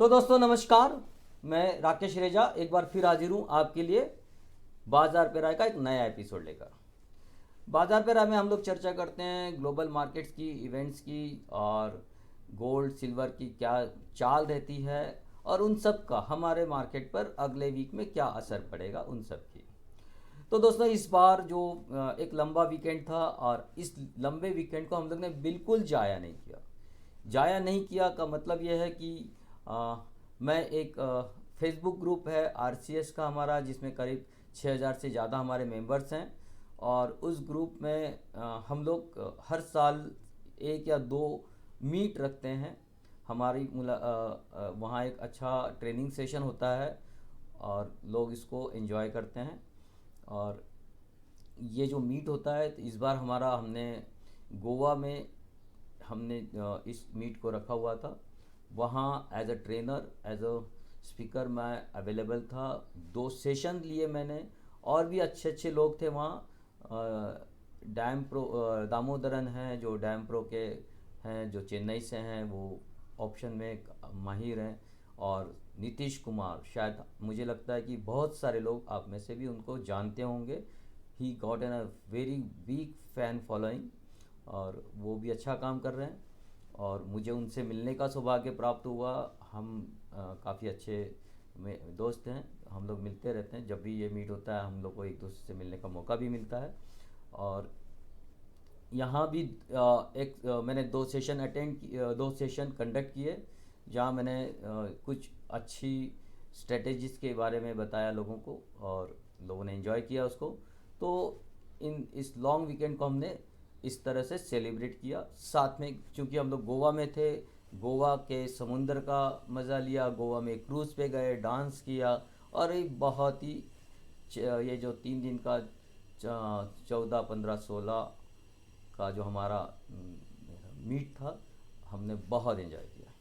तो दोस्तों नमस्कार। मैं राकेश रेजा एक बार फिर हाजिर हूँ आपके लिए बाजार पे राय का एक नया एपिसोड लेकर। बाजार पे राय में हम लोग चर्चा करते हैं ग्लोबल मार्केट्स की, इवेंट्स की और गोल्ड सिल्वर की क्या चाल रहती है और उन सब का हमारे मार्केट पर अगले वीक में क्या असर पड़ेगा उन सब की। तो दोस्तों इस बार जो एक लंबा वीकेंड था और इस लंबे वीकेंड को हम लोग ने बिल्कुल जाया नहीं किया। जाया नहीं किया का मतलब यह है कि अ, मैं एक फेसबुक ग्रुप है आरसीएस का हमारा, जिसमें करीब 6,000 से ज़्यादा हमारे मेंबर्स हैं। और उस ग्रुप में हम लोग हर साल एक या दो मीट रखते हैं। हमारी वहाँ एक अच्छा ट्रेनिंग सेशन होता है और लोग इसको एंजॉय करते हैं। और ये जो मीट होता है तो इस बार हमारा हमने गोवा में हमने इस मीट को रखा हुआ था। वहाँ as a trainer, as a speaker मैं अवेलेबल था। 2 सेशन लिए मैंने और भी अच्छे अच्छे लोग थे वहाँ। डैम प्रो दामोदरन हैं जो डैम प्रो के हैं, जो चेन्नई से हैं, वो ऑप्शन में एक माहिर हैं। और नीतीश कुमार, शायद मुझे लगता है कि बहुत सारे लोग आप में से भी उनको जानते होंगे। He got an a very big fan following और वो भी अच्छा काम कर रहे हैं और मुझे उनसे मिलने का सौभाग्य प्राप्त हुआ। हम काफ़ी अच्छे में दोस्त हैं, हम लोग मिलते रहते हैं। जब भी ये मीट होता है हम लोग को एक दूसरे से मिलने का मौका भी मिलता है। और यहाँ भी मैंने 2 सेशन कंडक्ट किए, जहाँ मैंने कुछ अच्छी स्ट्रेटेजीज के बारे में बताया लोगों को और लोगों ने एंजॉय किया उसको। तो इस लॉन्ग वीकेंड को हमने इस तरह से सेलिब्रेट किया। साथ में चूंकि हम लोग गोवा में थे, गोवा के समुंदर का मज़ा लिया, गोवा में क्रूज़ पे गए, डांस किया और एक बहुत ही ये जो 3 दिन का 14, 15, 16 का जो हमारा मीट था, हमने बहुत एंजॉय किया।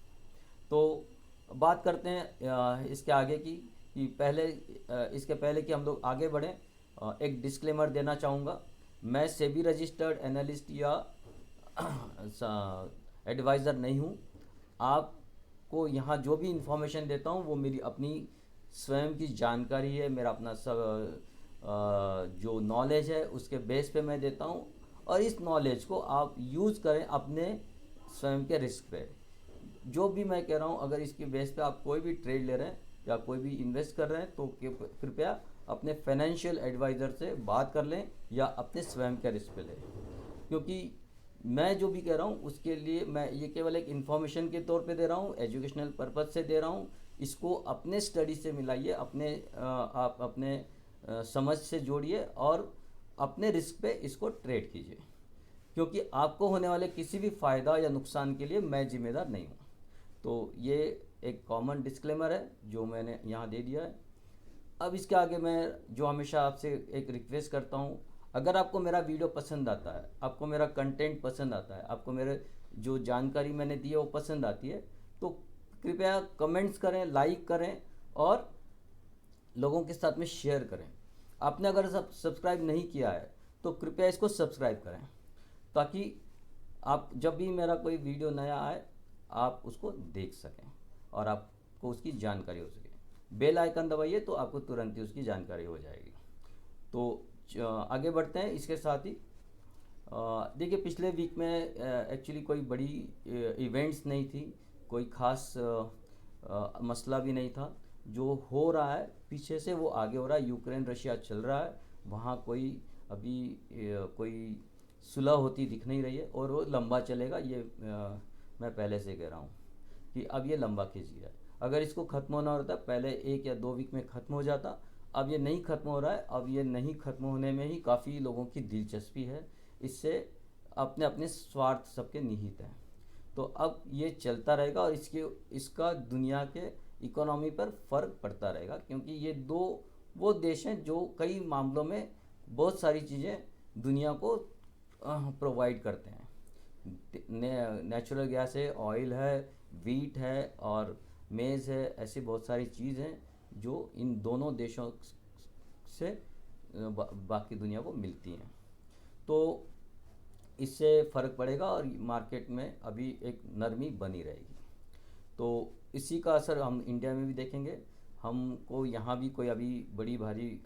तो बात करते हैं इसके आगे की, कि इसके पहले कि हम लोग आगे बढ़ें, एक डिस्क्लेमर देना चाहूँगा। मैं सेबी रजिस्टर्ड एनालिस्ट या एडवाइज़र नहीं हूँ। आपको यहाँ जो भी इंफॉर्मेशन देता हूँ वो मेरी अपनी स्वयं की जानकारी है, मेरा अपना सब जो नॉलेज है उसके बेस पे मैं देता हूँ। और इस नॉलेज को आप यूज़ करें अपने स्वयं के रिस्क पे। जो भी मैं कह रहा हूँ, अगर इसके बेस पे आप कोई भी ट्रेड ले रहे हैं या कोई भी इन्वेस्ट कर रहे हैं तो कृपया अपने फाइनेंशियल एडवाइज़र से बात कर लें या अपने स्वयं के रिस्क पे लें। क्योंकि मैं जो भी कह रहा हूँ उसके लिए मैं ये केवल एक इन्फॉर्मेशन के तौर पे दे रहा हूँ, एजुकेशनल पर्पज़ से दे रहा हूँ। इसको अपने स्टडी से मिलाइए, आप अपने समझ से जोड़िए और अपने रिस्क पे इसको ट्रेड कीजिए। क्योंकि आपको होने वाले किसी भी फ़ायदा या नुकसान के लिए मैं जिम्मेदार नहीं हूँ। तो ये एक कॉमन डिस्क्लेमर है जो मैंने यहाँ दे दिया है। अब इसके आगे मैं जो हमेशा आपसे एक रिक्वेस्ट करता हूँ, अगर आपको मेरा वीडियो पसंद आता है, आपको मेरा कंटेंट पसंद आता है, आपको मेरे जो जानकारी मैंने दी है वो पसंद आती है, तो कृपया कमेंट्स करें, लाइक करें और लोगों के साथ में शेयर करें। आपने अगर सब्सक्राइब नहीं किया है तो कृपया इसको सब्सक्राइब करें, ताकि आप जब भी मेरा कोई वीडियो नया आए आप उसको देख सकें और आपको उसकी जानकारी हो सके। बेल आइकन दबाइए तो आपको तुरंत ही उसकी जानकारी हो जाएगी। तो आगे बढ़ते हैं इसके साथ ही। देखिए, पिछले वीक में एक्चुअली कोई बड़ी इवेंट्स नहीं थी, कोई ख़ास मसला भी नहीं था। जो हो रहा है पीछे से वो आगे हो रहा है। यूक्रेन रशिया चल रहा है, वहाँ कोई अभी कोई सुलह होती दिख नहीं रही है और वो लंबा चलेगा। ये मैं पहले से कह रहा हूँ कि अब ये लंबा खिंच गया है। अगर इसको ख़त्म होना होता पहले 1 या 2 वीक में ख़त्म हो जाता। अब ये नहीं ख़त्म हो रहा है। अब ये नहीं ख़त्म होने में ही काफ़ी लोगों की दिलचस्पी है। इससे अपने अपने स्वार्थ सबके निहित हैं। तो अब ये चलता रहेगा और इसका दुनिया के इकोनॉमी पर फ़र्क पड़ता रहेगा, क्योंकि ये दो वो देश हैं जो कई मामलों में बहुत सारी चीज़ें दुनिया को प्रोवाइड करते हैं। नेचुरल गैस है, ऑयल है, वीट है और मेज़ है। ऐसी बहुत सारी चीज़ हैं जो इन दोनों देशों से बाकी दुनिया को मिलती हैं। तो इससे फ़र्क पड़ेगा और मार्केट में अभी एक नरमी बनी रहेगी। तो इसी का असर हम इंडिया में भी देखेंगे। हमको यहाँ भी कोई अभी बड़ी भारी,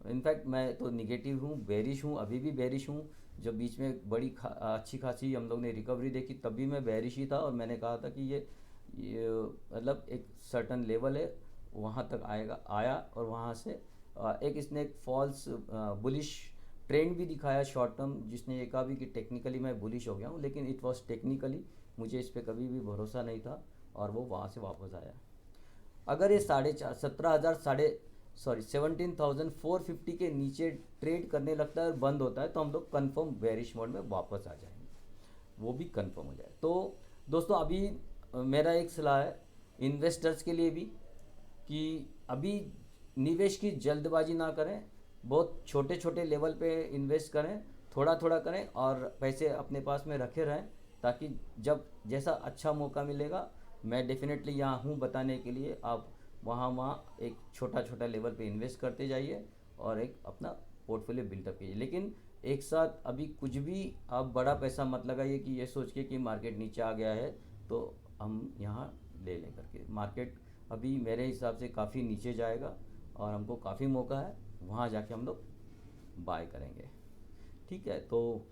इनफैक्ट मैं तो निगेटिव हूँ, बेरिश हूँ, अभी भी बेरिश हूँ। जब बीच में अच्छी खासी हम लोग ने रिकवरी देखी तब भी मैं बेरिश ही था, और मैंने कहा था कि ये मतलब एक सर्टन लेवल है, वहाँ तक आएगा, आया, और वहाँ से एक इसने एक फॉल्स बुलिश ट्रेंड भी दिखाया शॉर्ट टर्म, जिसने ये कहा भी कि टेक्निकली मैं बुलिश हो गया हूँ, लेकिन इट वाज टेक्निकली, मुझे इस पर कभी भी भरोसा नहीं था, और वो वहाँ से वापस आया। अगर ये 17,000 साढ़े सॉरी 17,450 के नीचे ट्रेड करने लगता है और बंद होता है, तो हम लोग कंफर्म बेरिश मोड में वापस आ जाएंगे, वो भी कंफर्म हो जाए। तो दोस्तों अभी मेरा एक सलाह है इन्वेस्टर्स के लिए भी, कि अभी निवेश की जल्दबाजी ना करें, बहुत छोटे छोटे लेवल पे इन्वेस्ट करें, थोड़ा थोड़ा करें, और पैसे अपने पास में रखे रहें, ताकि जब जैसा अच्छा मौका मिलेगा, मैं डेफिनेटली यहाँ हूँ बताने के लिए, आप वहाँ वहाँ एक छोटा छोटा लेवल पे इन्वेस्ट करते जाइए और एक अपना पोर्टफोलियो बिल्डअप कीजिए। लेकिन एक साथ अभी कुछ भी आप बड़ा पैसा मत लगाइए कि ये सोच के कि मार्केट नीचे आ गया है तो हम यहाँ ले लें करके। मार्केट अभी मेरे हिसाब से काफ़ी नीचे जाएगा, और हमको काफ़ी मौका है, वहाँ जाके हम लोग बाय करेंगे। ठीक है, तो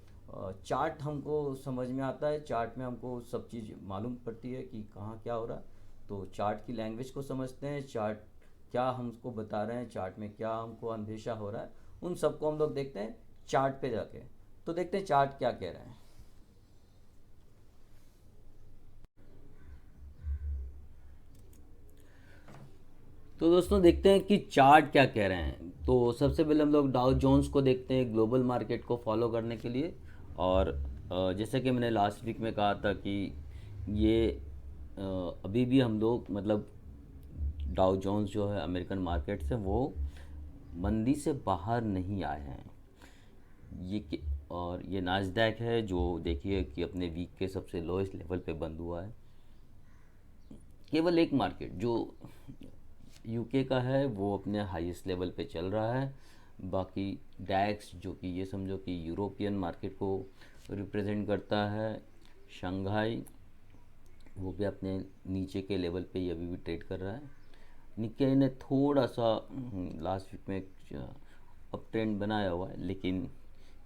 चार्ट हमको समझ में आता है, चार्ट में हमको सब चीज़ मालूम पड़ती है कि कहाँ क्या हो रहा है। तो चार्ट की लैंग्वेज को समझते हैं, चार्ट क्या हमको बता रहे हैं, चार्ट में क्या हमको अंदेशा हो रहा है, उन सबको हम लोग देखते हैं चार्ट पे जाके। तो देखते हैं चार्ट क्या कह रहे हैं। तो दोस्तों देखते हैं कि चार्ट क्या कह रहे हैं। तो सबसे पहले हम लोग डाउ जोन्स को देखते हैं ग्लोबल मार्केट को फॉलो करने के लिए। और जैसे कि मैंने लास्ट वीक में कहा था कि ये अभी भी हम लोग मतलब डाउ जोन्स जो है अमेरिकन मार्केट से, वो मंदी से बाहर नहीं आए हैं। और ये नास्डैक है जो देखिए कि अपने वीक के सबसे लोएस्ट लेवल पे बंद हुआ है। केवल एक मार्केट जो यूके का है वो अपने हाईएस्ट लेवल पे चल रहा है। बाकी डैक्स जो कि ये समझो कि यूरोपियन मार्केट को रिप्रेजेंट करता है, शंघाई वो भी अपने नीचे के लेवल पे ही अभी भी ट्रेड कर रहा है। निक्केई ने थोड़ा सा लास्ट वीक में अप ट्रेंड बनाया हुआ है, लेकिन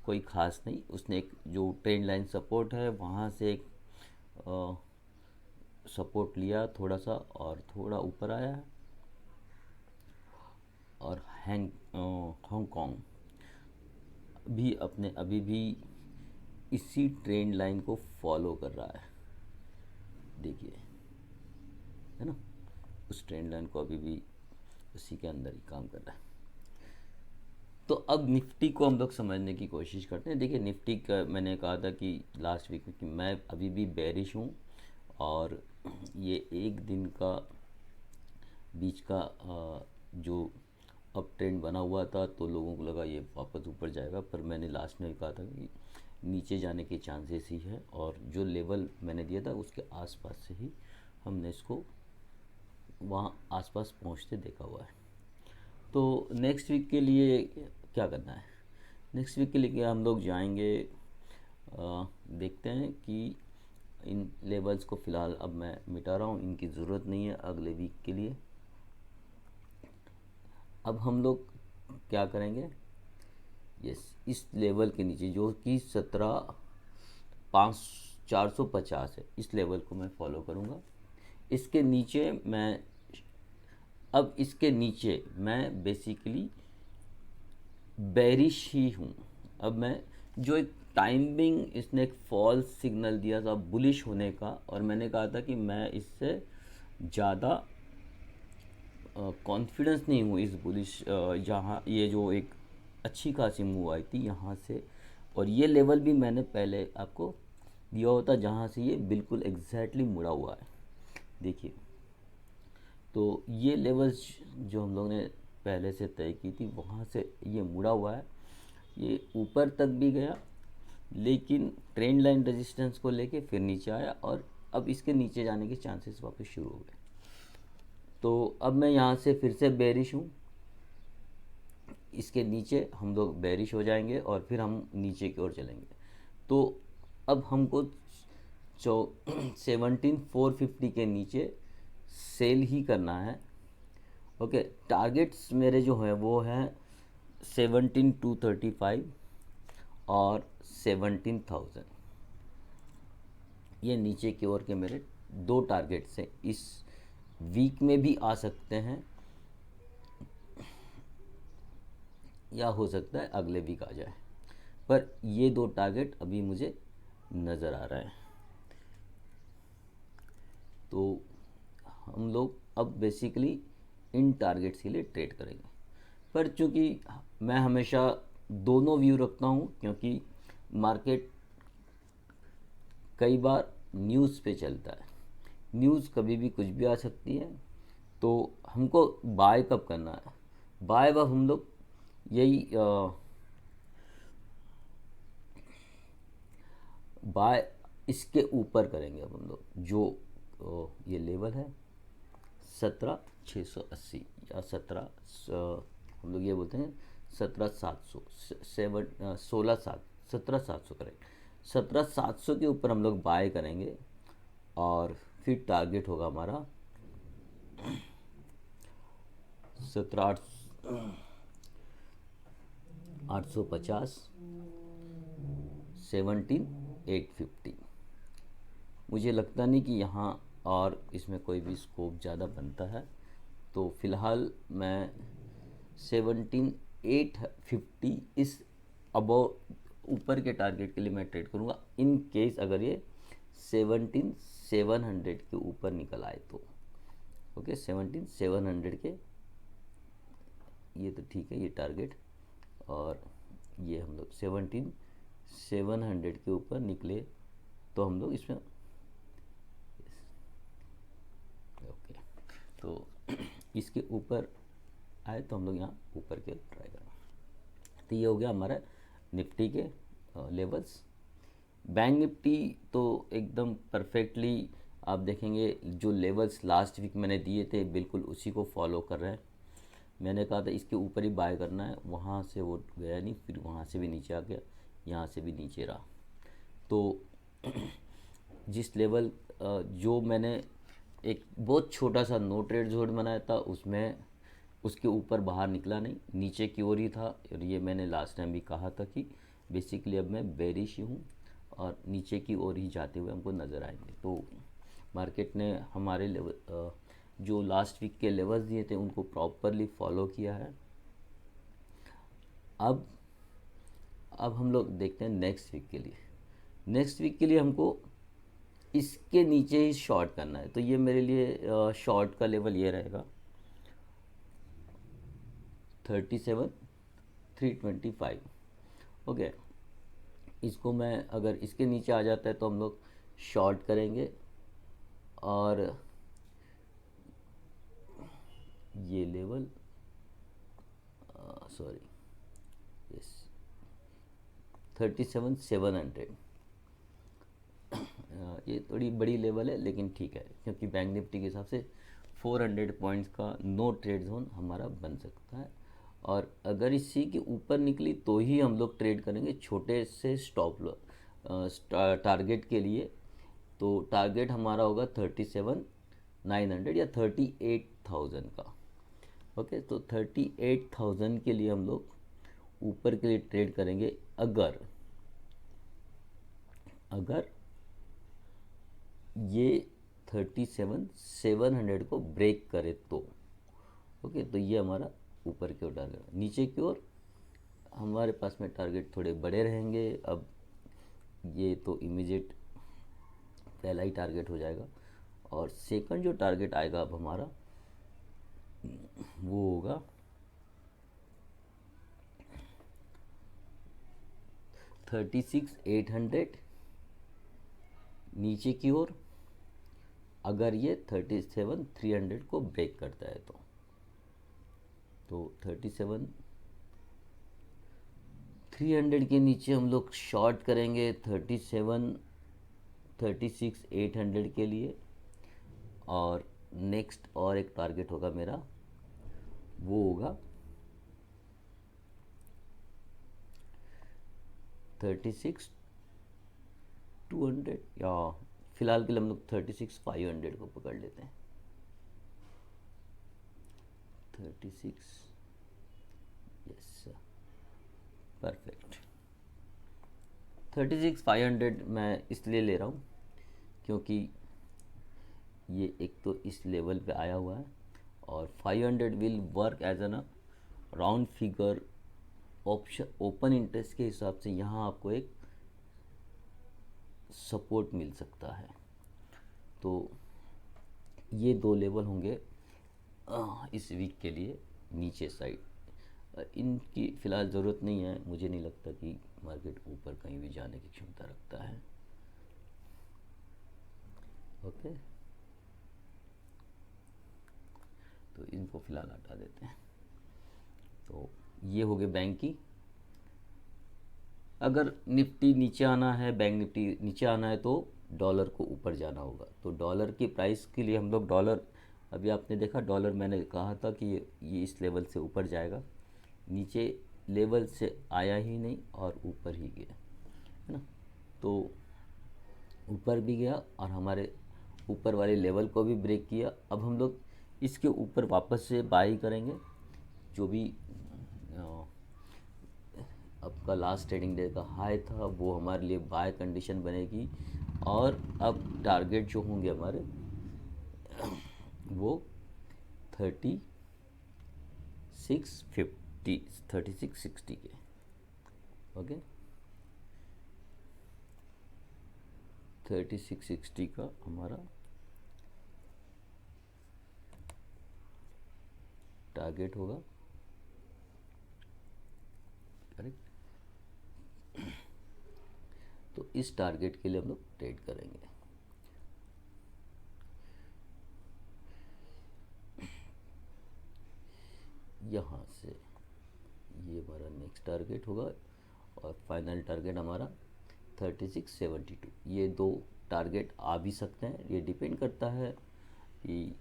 कोई ख़ास नहीं। उसने एक जो ट्रेंड लाइन सपोर्ट है वहाँ से एक सपोर्ट लिया थोड़ा सा, और थोड़ा ऊपर आया है। और हांगकांग भी अपने अभी भी इसी ट्रेंड लाइन को फॉलो कर रहा है, देखिए, है ना, उस ट्रेंड लाइन को अभी भी उसी के अंदर ही काम कर रहा है। तो अब निफ्टी को हम लोग समझने की कोशिश करते हैं। देखिए निफ्टी का मैंने कहा था कि लास्ट वीक में कि मैं अभी भी बेरिश हूँ, और ये एक दिन का बीच का जो अप ट्रेंड बना हुआ था, तो लोगों को लगा ये वापस ऊपर जाएगा, पर मैंने लास्ट में कहा था कि नीचे जाने के चांसेस ही है, और जो लेवल मैंने दिया था उसके आसपास से ही हमने इसको वहाँ आसपास पहुँचते देखा हुआ है। तो नेक्स्ट वीक के लिए क्या करना है, नेक्स्ट वीक के लिए हम लोग जाएंगे, देखते हैं कि इन लेवल्स को फ़िलहाल अब मैं मिटा रहा हूँ, इनकी ज़रूरत नहीं है अगले वीक के लिए। अब हम लोग क्या करेंगे, इस लेवल के नीचे जो कि 17,450 है, इस लेवल को मैं फॉलो करूँगा। इसके नीचे मैं इसके नीचे मैं बेसिकली बेरिश ही हूँ। अब मैं जो एक टाइमिंग इसने एक फॉल्स सिग्नल दिया था बुलिश होने का, और मैंने कहा था कि मैं इससे ज़्यादा कॉन्फिडेंस नहीं हूँ इस बुलिश, जहाँ ये जो एक अच्छी खासी मूव आई थी यहाँ से, और ये लेवल भी मैंने पहले आपको दिया होता जहाँ से ये बिल्कुल एग्जैक्टली मुड़ा हुआ है, देखिए। तो ये लेवल्स जो हम लोग ने पहले से तय की थी वहाँ से ये मुड़ा हुआ है, ये ऊपर तक भी गया, लेकिन ट्रेंड लाइन रेजिस्टेंस को लेके फिर नीचे आया, और अब इसके नीचे जाने के चांसेस वापस शुरू हो गए। तो अब मैं यहाँ से फिर से बेरिश हूँ, इसके नीचे हम लोग बेरिश हो जाएंगे और फिर हम नीचे की ओर चलेंगे। तो अब हमको 17,450 के नीचे सेल ही करना है। ओके, टारगेट्स मेरे जो हैं वो हैं 17,235 और 17,000। ये नीचे की ओर के मेरे दो टारगेट्स हैं, इस वीक में भी आ सकते हैं या हो सकता है अगले वीक आ जाए, पर ये दो टारगेट अभी मुझे नज़र आ रहा है। तो हम लोग अब बेसिकली इन टारगेट्स के लिए ट्रेड करेंगे, पर चूंकि मैं हमेशा दोनों व्यू रखता हूँ, क्योंकि मार्केट कई बार न्यूज़ पे चलता है, न्यूज़ कभी भी कुछ भी आ सकती है। तो हमको बाय कब करना है, बाय अब हम लोग यही बाय इसके ऊपर करेंगे। अब हम लोग जो ये लेवल है 17,680 या 17 हम लोग ये बोलते हैं 17,700 17,700 करेक्ट, 17,700 के ऊपर हम लोग बाय करेंगे और फिर टारगेट होगा हमारा 17,850 17,850। मुझे लगता नहीं कि यहाँ और इसमें कोई भी स्कोप ज़्यादा बनता है, तो फ़िलहाल मैं 17,850 इस अबव ऊपर के टारगेट के लिए मैं ट्रेड करूँगा, इन केस अगर ये 17,700 के ऊपर निकल आए तो। ओके, 17,700 के, ये तो ठीक है ये टारगेट, और ये हम लोग 17,700 के ऊपर निकले तो हम लोग इसमें ओके, तो इसके ऊपर आए तो हम लोग यहाँ ऊपर के ट्राई करेंगे। तो ये हो गया हमारा निफ्टी के लेवल्स। बैंक निफ्टी तो एकदम परफेक्टली आप देखेंगे जो लेवल्स लास्ट वीक मैंने दिए थे बिल्कुल उसी को फॉलो कर रहे हैं। मैंने कहा था इसके ऊपर ही बाय करना है, वहाँ से वो गया नहीं, फिर वहाँ से भी नीचे आ गया, यहाँ से भी नीचे रहा। तो जिस लेवल जो मैंने एक बहुत छोटा सा नो ट्रेड जोन बनाया था उसमें उसके ऊपर बाहर निकला नहीं, नीचे की ओर ही था। और ये मैंने लास्ट टाइम भी कहा था कि बेसिकली अब मैं बेरिश ही हूँ और नीचे की ओर ही जाते हुए हमको नज़र आएंगे। तो मार्केट ने हमारे लेवल जो लास्ट वीक के लेवल्स दिए थे उनको प्रॉपरली फॉलो किया है। अब हम लोग देखते हैं नेक्स्ट वीक के लिए। नेक्स्ट वीक के लिए हमको इसके नीचे ही शॉर्ट करना है, तो ये मेरे लिए शॉर्ट का लेवल ये रहेगा 37,325। ओके, इसको मैं अगर इसके नीचे आ जाता है तो हम लोग शॉर्ट करेंगे, और ये लेवल सॉरी यस 37,700। ये थोड़ी बड़ी लेवल है लेकिन ठीक है, क्योंकि बैंक निफ्टी के हिसाब से 400 पॉइंट्स का नो ट्रेड जोन हमारा बन सकता है। और अगर इसी के ऊपर निकली तो ही हम लोग ट्रेड करेंगे छोटे से स्टॉप टारगेट के लिए। तो टारगेट हमारा होगा 37,900 या 38,000 का। ओके, तो 38,000 के लिए हम लोग ऊपर के लिए ट्रेड करेंगे अगर ये 37,700 को ब्रेक करे तो। ओके, तो ये हमारा ऊपर की ओर टारगेट। नीचे की ओर हमारे पास में टारगेट थोड़े बड़े रहेंगे। अब ये तो इमीडिएट पहला ही टारगेट हो जाएगा, और सेकंड जो टारगेट आएगा अब हमारा वो होगा 36,800 नीचे की ओर, अगर ये 37,300 को ब्रेक करता है तो 37,300 के नीचे हम लोग शॉर्ट करेंगे 36,800 के लिए। और नेक्स्ट और एक टारगेट होगा मेरा, वो होगा 36,200, या फिलहाल के लिए हम लोग 36,500 को पकड़ लेते हैं। 36, यस परफेक्ट। 36,500 मैं इसलिए ले रहा हूँ क्योंकि ये एक तो इस लेवल पे आया हुआ है, और 500 will work as an round figure option open interest के हिसाब से यहाँ आपको एक सपोर्ट मिल सकता है। तो ये दो लेवल होंगे इस वीक के लिए नीचे साइड। इनकी फ़िलहाल ज़रूरत नहीं है, मुझे नहीं लगता कि मार्केट ऊपर कहीं भी जाने की क्षमता रखता है। ओके, तो इनको फ़िलहाल हटा देते हैं। तो ये हो गए बैंक की। अगर निफ्टी नीचे आना है, बैंक निफ्टी नीचे आना है, तो डॉलर को ऊपर जाना होगा। तो डॉलर की प्राइस के लिए हम लोग डॉलर, अभी आपने देखा डॉलर मैंने कहा था कि ये इस लेवल से ऊपर जाएगा, नीचे लेवल से आया ही नहीं और ऊपर ही गया, है ना। तो ऊपर भी गया और हमारे ऊपर वाले लेवल को भी ब्रेक किया। अब हम लोग इसके ऊपर वापस से बाई करेंगे। जो भी आपका लास्ट ट्रेडिंग डे का हाई था वो हमारे लिए बाय कंडीशन बनेगी, और अब टारगेट जो होंगे हमारे वो 3660 के। ओके, 3660 का हमारा टारगेट होगा, करेक्ट। तो इस टारगेट के लिए हम लोग ट्रेड करेंगे। यहाँ से ये हमारा नेक्स्ट टारगेट होगा, और फाइनल टारगेट हमारा 3672। ये दो टारगेट आ भी सकते हैं, ये डिपेंड करता है कि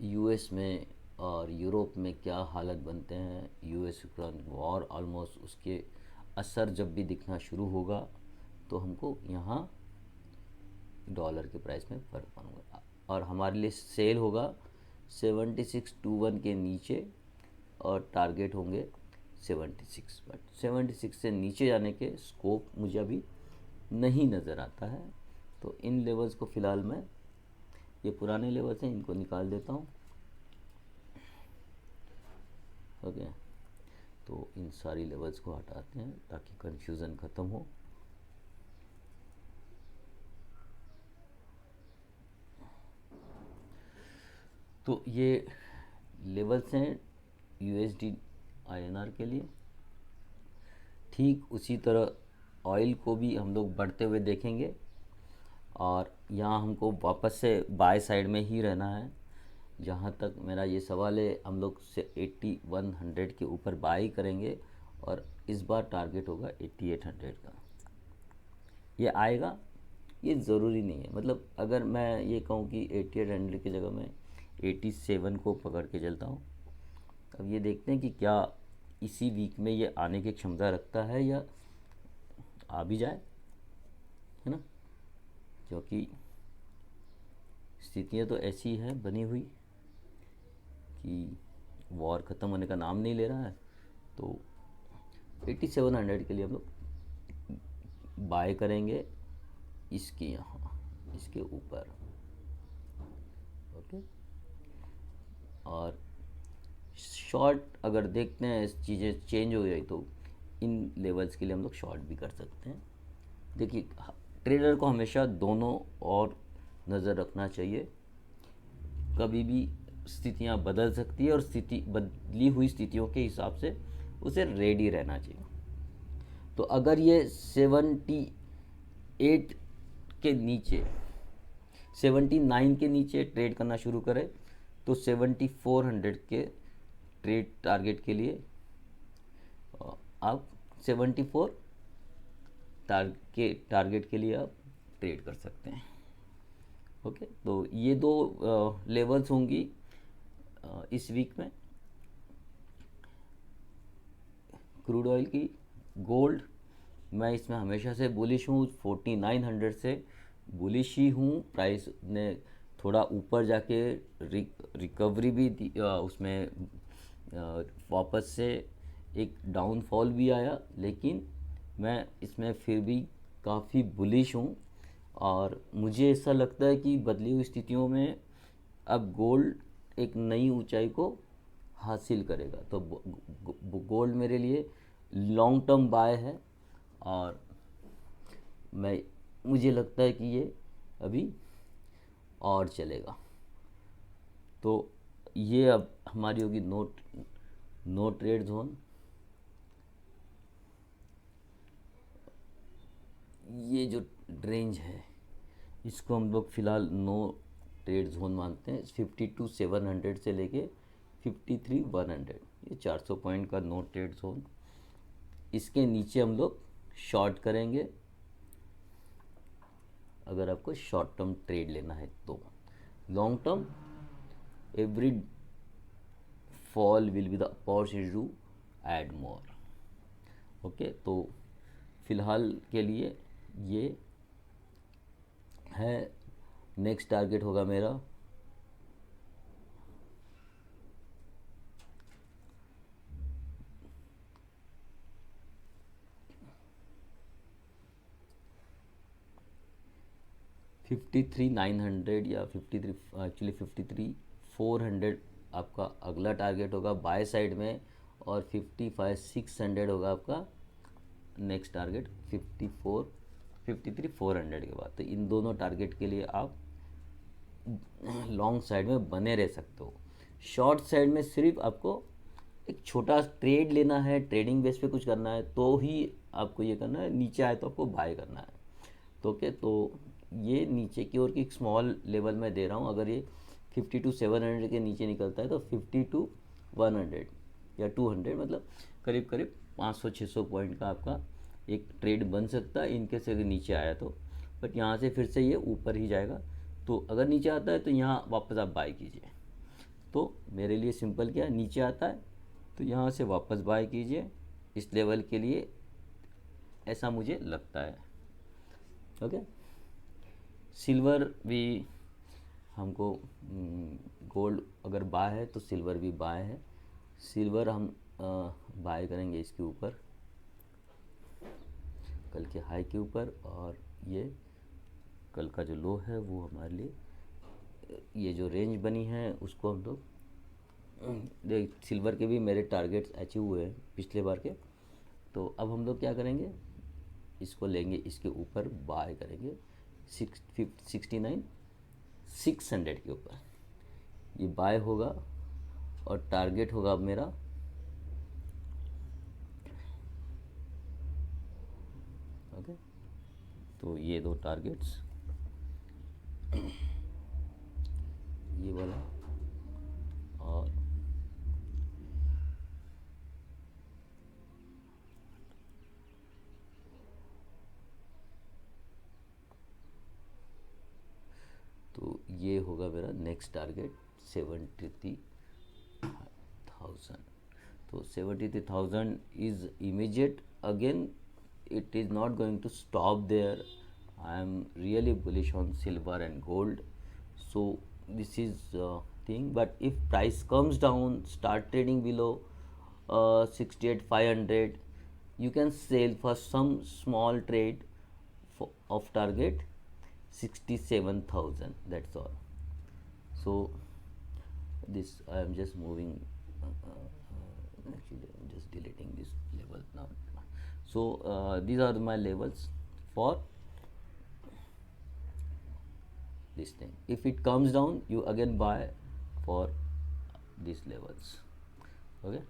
यूएस में और यूरोप में क्या हालत बनते हैं। यूएस यूक्रेन वॉर ऑलमोस्ट उसके असर जब भी दिखना शुरू होगा तो हमको यहाँ डॉलर के प्राइस में फ़र्क पड़ेगा, और हमारे लिए सेल होगा 7621 के नीचे, और टारगेट होंगे 76। बट 76 से नीचे जाने के स्कोप मुझे अभी नहीं नज़र आता है। तो इन लेवल्स को फ़िलहाल मैं, ये पुराने लेवल्स हैं, इनको निकाल देता हूँ। ओके, तो इन सारी लेवल्स को हटाते हैं ताकि कंफ्यूजन ख़त्म हो। तो ये लेवल्स हैं यूएसडी आईएनआर के लिए। ठीक उसी तरह ऑयल को भी हम लोग बढ़ते हुए देखेंगे, और यहाँ हमको वापस से बाय साइड में ही रहना है। जहाँ तक मेरा ये सवाल है, हम लोग से 8100 के ऊपर बाई करेंगे, और इस बार टारगेट होगा 8800 का। ये आएगा, ये ज़रूरी नहीं है। मतलब अगर मैं ये कहूँ कि 8800 की जगह मैं 87 को पकड़ के चलता हूँ। अब ये देखते हैं कि क्या इसी वीक में ये आने की क्षमता रखता है या आ भी जाए, है ना। क्योंकि स्थितियाँ तो ऐसी हैं बनी हुई कि वॉर ख़त्म होने का नाम नहीं ले रहा है। तो 8700 के लिए हम लोग बाय करेंगे, इसके यहाँ, इसके ऊपर। ओके, और शॉर्ट अगर देखते हैं चीज़ें चेंज हो गई तो इन लेवल्स के लिए हम लोग शॉर्ट भी कर सकते हैं। देखिए, ट्रेडर को हमेशा दोनों और नज़र रखना चाहिए। कभी भी स्थितियाँ बदल सकती है, और स्थिति बदली हुई स्थितियों के हिसाब से उसे रेडी रहना चाहिए। तो अगर ये 78 के नीचे, 79 के नीचे ट्रेड करना शुरू करे तो 7400 के ट्रेड टारगेट के लिए आप 74 टारगेट के लिए आप ट्रेड कर सकते हैं। ओके, तो ये दो लेवल्स होंगी इस वीक में। क्रूड ऑयल की, गोल्ड, मैं इसमें हमेशा से बुलिश हूँ, 4900 से बुलिश ही हूँ। प्राइस ने थोड़ा ऊपर जाके रिकवरी भी उसमें वापस से एक डाउनफॉल भी आया, लेकिन मैं इसमें फिर भी काफ़ी बुलिश हूँ। और मुझे ऐसा लगता है कि बदली हुई स्थितियों में अब गोल्ड एक नई ऊंचाई को हासिल करेगा। तो गोल्ड मेरे लिए लॉन्ग टर्म बाय है, और मैं मुझे लगता है कि ये अभी और चलेगा। तो ये अब हमारी होगी नो ट्रेड जोन। ये जो रेंज है इसको हम लोग फ़िलहाल नो ट्रेड जोन मानते हैं। 52,700 से लेके 53,100, ये 400 पॉइंट का नो ट्रेड जोन। इसके नीचे हम लोग शॉर्ट करेंगे अगर आपको शॉर्ट टर्म ट्रेड लेना है। तो long term every fall will be the opportunity to add more. Okay, तो फिलहाल के लिए ये है। नेक्स्ट टारगेट होगा मेरा 53,900 या 53, एक्चुअली 53,400 आपका अगला टारगेट होगा बाय साइड में, और 55,600 होगा आपका नेक्स्ट टारगेट 53,400 के बाद। तो इन दोनों टारगेट के लिए आप लॉन्ग साइड में बने रह सकते हो। शॉर्ट साइड में सिर्फ आपको एक छोटा ट्रेड लेना है, ट्रेडिंग बेस पे कुछ करना है तो ही आपको ये करना है। नीचे आए तो आपको बाय करना है। तो ओके, तो ये नीचे की ओर की एक स्मॉल लेवल में दे रहा हूँ। अगर ये 52,700 के नीचे निकलता है तो 52,100 या 200, मतलब करीब करीब 500-600 पॉइंट का आपका एक ट्रेड बन सकता है इनकेस अगर नीचे आया तो। बट यहाँ से फिर से ये ऊपर ही जाएगा। तो अगर नीचे आता है तो यहाँ वापस आप बाय कीजिए। तो मेरे लिए सिंपल क्या है, नीचे आता है तो यहाँ से वापस बाय कीजिए इस लेवल के लिए, ऐसा मुझे लगता है। ओके, सिल्वर भी हमको, गोल्ड अगर बाय है तो सिल्वर भी बाय है। सिल्वर हम बाय करेंगे इसके ऊपर, कल के हाई के ऊपर, और ये कल का जो लो है वो हमारे लिए ये जो रेंज बनी है उसको हम लोग देख। सिल्वर के भी मेरे टारगेट्स अचीव हुए हैं पिछले बार के। तो अब हम लोग क्या करेंगे, इसको लेंगे इसके ऊपर बाय करेंगे 69,600 के ऊपर ये बाय होगा। और टारगेट होगा अब मेरा ओके। तो ये दो टारगेट्स, ये वाला और तो ये होगा मेरा नेक्स्ट टारगेट 73,000। तो 73,000 is immediate again, it is not going to stop there. I am really bullish on silver and gold, so this is thing. But if price comes down, start trading below 68,500, you can sell for some small trade of target 67,000, that's all. So this I am just moving, actually I am just deleting this level now. So these are my levels for this thing. If it comes down, you again buy for these levels. Okay,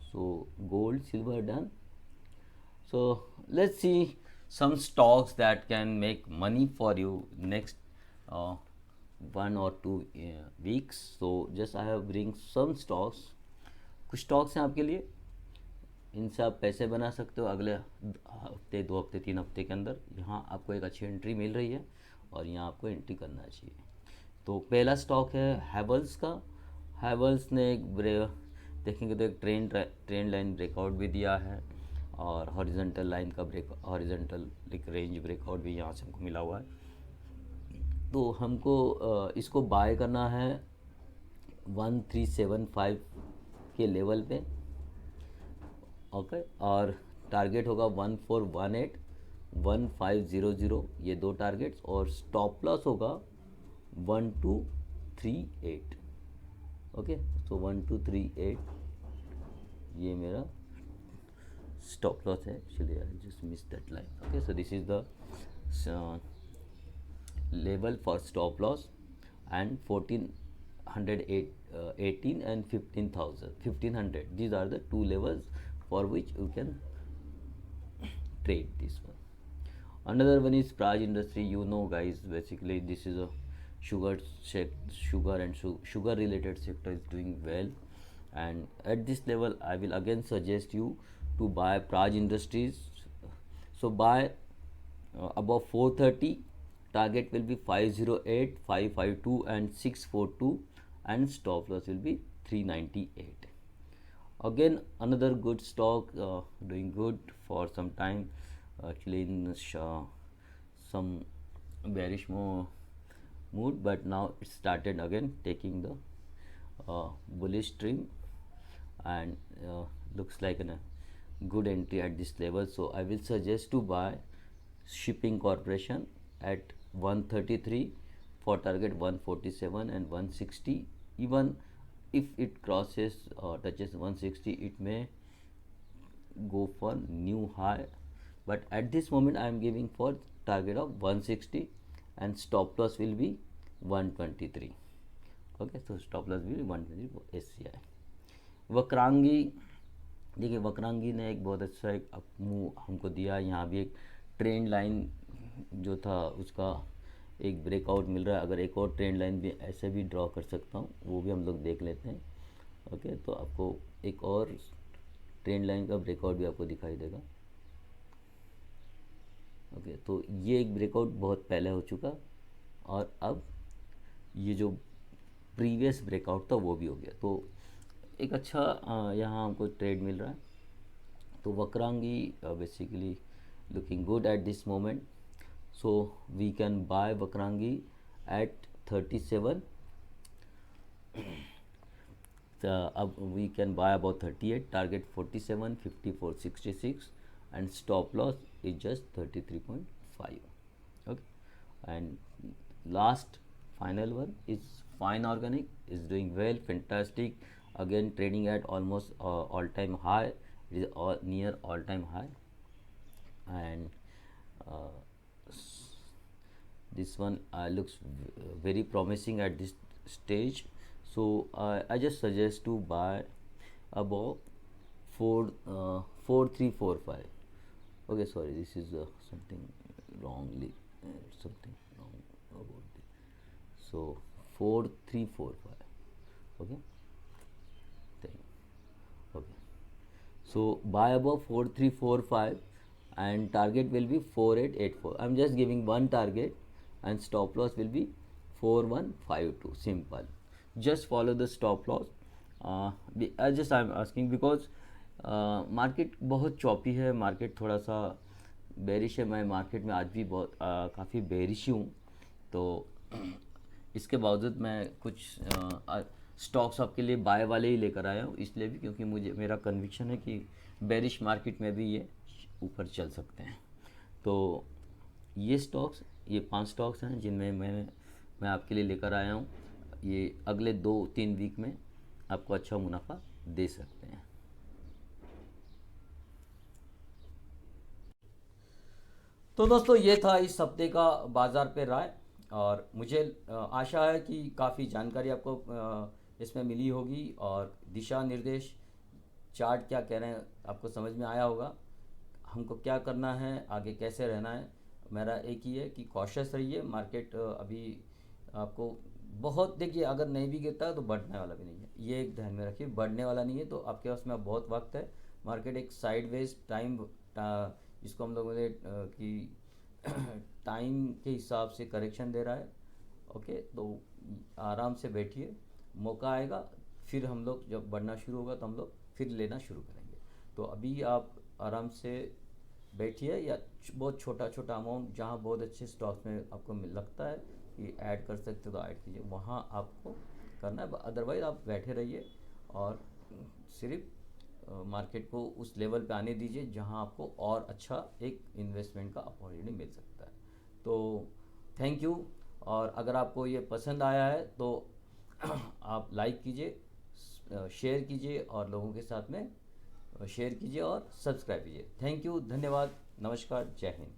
so gold, silver done. So let's see some stocks that can make money for you next uh, 1 or 2 weeks. So just I have bring some stocks. कुछ stocks हैं आपके लिए, इनसे आप पैसे बना सकते हो अगले हफ्ते, 2 हफ्ते, 3 हफ्ते के अंदर। यहाँ आपको एक अच्छी एंट्री मिल रही है और यहाँ आपको एंट्री करना चाहिए। तो पहला स्टॉक है हैवल्स का। हैवल्स ने एक देखेंगे तो एक ट्रेंड लाइन ब्रेकआउट भी दिया है, और हॉरिजॉन्टल लाइन का ब्रेक, हॉरिजॉन्टल एक रेंज ब्रेकआउट भी यहाँ से हमको मिला हुआ है। तो हमको इसको बाय करना है 1375 के लेवल पे, ओके। और टारगेट होगा 1418, 1500, ये दो टारगेट्स, और स्टॉप लॉस होगा 1238, ओके। सो 1238 ये मेरा stop loss है, actually I just missed that line, okay। So this is the level for stop loss, and 1408 18 and 1500, these are the two levels for which you can trade this one. Another one is Praj Industry. You know guys, basically this is a sugar sugar related sector is doing well, and at this level I will again suggest you to buy Praj Industries. So buy above 430, target will be 508, 552 and 642, and stop loss will be 398. Again another good stock, doing good for some time, actually in some bearish mood, but now it started again taking the bullish stream, and looks like a good entry at this level. So I will suggest to buy Shipping Corporation at 133 for target 147 and 160. Even if it crosses touches 160, it may go for new high, but at this moment I am giving for target of 160, and stop loss will be 123, okay। so stop loss will be 123 for SCI। Vakrangee, देखिए वक्रांगी ने एक बहुत अच्छा एक move हमको दिया। यहाँ भी एक ट्रेंड लाइन जो था उसका एक ब्रेकआउट मिल रहा है। अगर एक और ट्रेंड लाइन भी ऐसे भी ड्रॉ कर सकता हूँ, वो भी हम लोग देख लेते हैं, ओके। तो आपको एक और ट्रेंड लाइन का ब्रेकआउट भी आपको दिखाई देगा, ओके। तो ये एक ब्रेकआउट बहुत पहले हो चुका, और अब ये जो प्रीवियस ब्रेकआउट था वो भी हो गया। तो एक अच्छा यहाँ हमको ट्रेड मिल रहा है। तो Vakrangee basically looking good at this moment, so we can buy Vakrangi at 37, अब we can buy about 38, target 47, 54, 66, and stop loss is just 33.5, okay। And last final one is Fine Organic, is doing well, fantastic, again trading at almost all time high, it is near all time high, and this one looks very promising at this stage. So I just suggest to buy above 4345, okay, sorry, this is something wrongly, something wrong about this. So 4345, okay, okay। So buy above 4345, and target will be 4884. I'm just giving one target, and stop loss will be 4152. Simple, just follow the stop loss। just I'm asking because market बहुत choppy है, market थोड़ा सा bearish है। मैं market में आज भी बहुत काफ़ी बेरिश हूँ, तो इसके बावजूद मैं कुछ स्टॉक्स आपके लिए बाय वाले ही लेकर आया हूँ, इसलिए भी क्योंकि मुझे मेरा कन्विक्शन है कि बेरिश मार्केट में भी ये ऊपर चल सकते हैं। तो ये स्टॉक्स, ये 5 स्टॉक्स हैं जिनमें मैं आपके लिए लेकर आया हूँ। ये अगले 2-3 वीक में आपको अच्छा मुनाफा दे सकते हैं। तो दोस्तों ये था इस हफ्ते का बाज़ार पे राय, और मुझे आशा है कि काफ़ी जानकारी आपको इसमें मिली होगी, और दिशा निर्देश चार्ट क्या कह रहे हैं आपको समझ में आया होगा। हमको क्या करना है, आगे कैसे रहना है, मेरा एक ही है कि कॉशियस रहिए। मार्केट अभी आपको बहुत, देखिए अगर नहीं भी गिरता है तो बढ़ने वाला भी नहीं है, ये एक ध्यान में रखिए, बढ़ने वाला नहीं है। तो आपके पास में बहुत वक्त है। मार्केट एक साइडवेज टाइम, जिसको हम लोग बोले कि टाइम के हिसाब से करेक्शन दे रहा है, ओके। तो आराम से बैठिए, मौका आएगा फिर हम लोग जब बढ़ना शुरू होगा तो हम लोग फिर लेना शुरू करेंगे। तो अभी आप आराम से बैठिए, या बहुत छोटा छोटा अमाउंट जहाँ बहुत अच्छे स्टॉक्स में आपको लगता है कि ऐड कर सकते हो तो ऐड कीजिए, वहाँ आपको करना है। अदरवाइज़ आप बैठे रहिए और सिर्फ मार्केट को उस लेवल पे आने दीजिए जहाँ आपको और अच्छा एक इन्वेस्टमेंट का अपॉर्चुनिटी मिल सकता है। तो थैंक यू। और अगर आपको ये पसंद आया है तो आप लाइक कीजिए, शेयर कीजिए और लोगों के साथ में शेयर कीजिए और सब्सक्राइब कीजिए। थैंक यू, धन्यवाद, नमस्कार, जय हिंद।